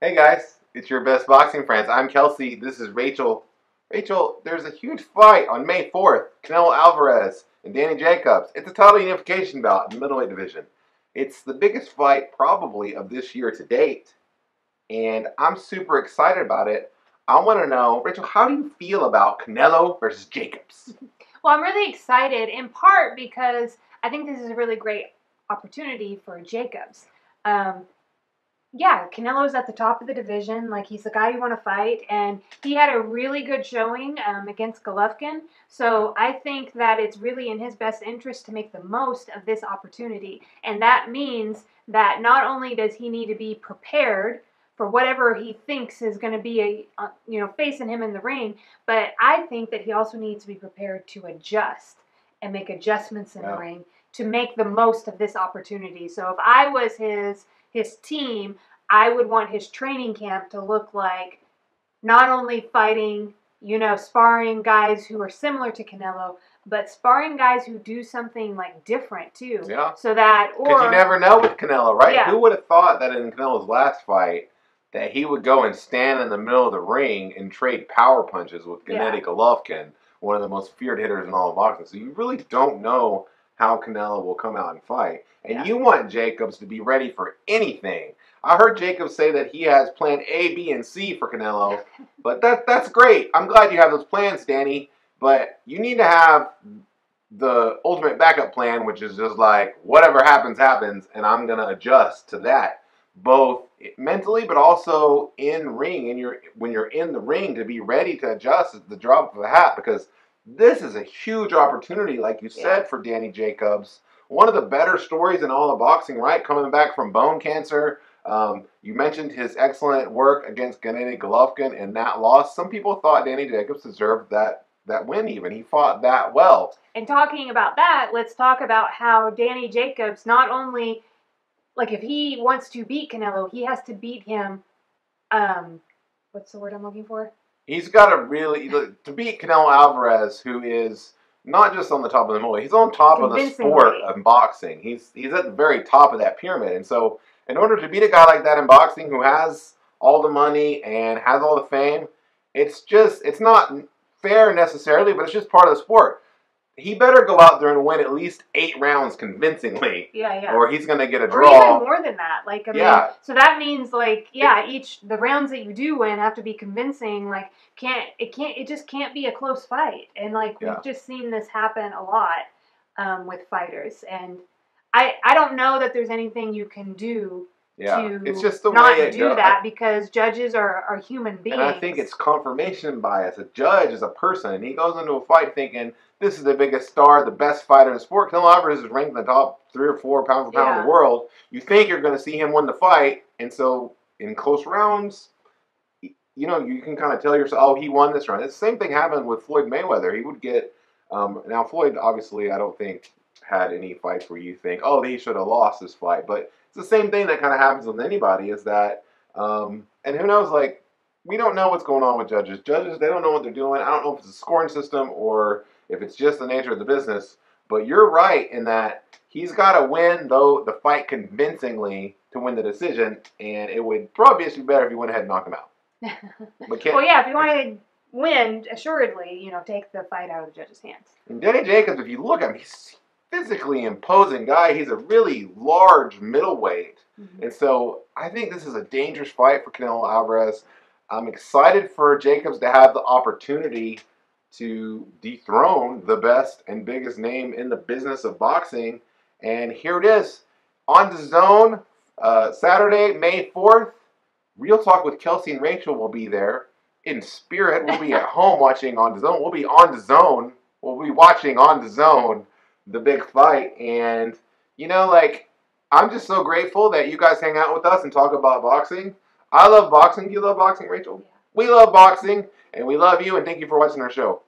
Hey guys, it's your best boxing friends. I'm Kelsey. This is Rachel. Rachel, there's a huge fight on May 4th. Canelo Alvarez and Jacobs. It's a title unification bout in the middleweight division. It's the biggest fight probably of this year to date. And I'm super excited about it. I want to know, Rachel, how do you feel about Canelo versus Jacobs? Well, I'm really excited in part because I think this is a really great opportunity for Jacobs. Yeah, Canelo's at the top of the division. Like, he's the guy you want to fight, and he had a really good showing against Golovkin. So I think that it's really in his best interest to make the most of this opportunity. And that means that not only does he need to be prepared for whatever he thinks is going to be facing him in the ring, but I think that he also needs to be prepared to adjust and make adjustments in the ring to make the most of this opportunity. So if I was his team, I would want his training camp to look like not only fighting, sparring guys who are similar to Canelo, but sparring guys who do something like different too. Yeah. So that, because you never know with Canelo, right? Yeah. Who would have thought that in Canelo's last fight that he would go and stand in the middle of the ring and trade power punches with Gennady Golovkin, one of the most feared hitters in all of boxing. So you really don't know how Canelo will come out and fight. And you want Jacobs to be ready for anything. I heard Jacobs say that he has plan A, B, and C for Canelo. But that's great. I'm glad you have those plans, Danny. But you need to have the ultimate backup plan, which is just like, whatever happens, happens, and I'm going to adjust to that. Both mentally, but also in ring. And when you're in the ring, to be ready to adjust at the drop of a hat. Because this is a huge opportunity, like you said, for Danny Jacobs. One of the better stories in all of boxing, right? Coming back from bone cancer. You mentioned his excellent work against Gennady Golovkin and that loss. Some people thought Danny Jacobs deserved that win even. He fought that well. And talking about that, let's talk about how Danny Jacobs not only, like, if he wants to beat Canelo, he has to beat him, what's the word I'm looking for? He's got to really, to beat Canelo Alvarez, who is not just on the top of the mold, he's on top of the sport of boxing. He's at the very top of that pyramid. And so in order to beat a guy like that in boxing who has all the money and has all the fame, it's not fair necessarily, but it's just part of the sport. He better go out there and win at least 8 rounds convincingly. Yeah. Or he's going to get a draw. Or even more than that. Like, I mean, so that means, like, the rounds that you do win have to be convincing. Like, it just can't be a close fight. And, like, we've just seen this happen a lot with fighters. And I don't know that there's anything you can do to it's just the not way it do that, because judges are human beings. And I think it's confirmation bias. A judge is a person, and he goes into a fight thinking, this is the biggest star, the best fighter in the sport. Canelo Alvarez is ranked in the top 3 or 4 pound for pound in the world. You think you're going to see him win the fight, and so in close rounds, you can kind of tell yourself, oh, he won this round. The same thing happened with Floyd Mayweather. He would get, now Floyd obviously I don't think had any fights where you think, oh, he should have lost this fight. But it's the same thing that kind of happens with anybody, is that, and who knows, like, we don't know what's going on with judges. Judges, they don't know what they're doing. I don't know if it's a scoring system or if it's just the nature of the business. But you're right in that he's got to win, though, the fight convincingly to win the decision. And it would probably just be better if you went ahead and knocked him out. Well, yeah, if you want to win, assuredly, take the fight out of the judge's hands. And Danny Jacobs, if you look at him, he's physically imposing guy. He's a really large middleweight. And so I think this is a dangerous fight for Canelo Alvarez. I'm excited for Jacobs to have the opportunity to dethrone the best and biggest name in the business of boxing. And here it is. On DAZN, Saturday, May 4th. Real Talk with Kelsey and Rachel will be there. In spirit, we'll be at home watching on DAZN. We'll be on DAZN. We'll be watching on DAZN the big fight. And, I'm just so grateful that you guys hang out with us and talk about boxing. I love boxing. Do you love boxing, Rachel? Yeah. We love boxing, and we love you, and thank you for watching our show.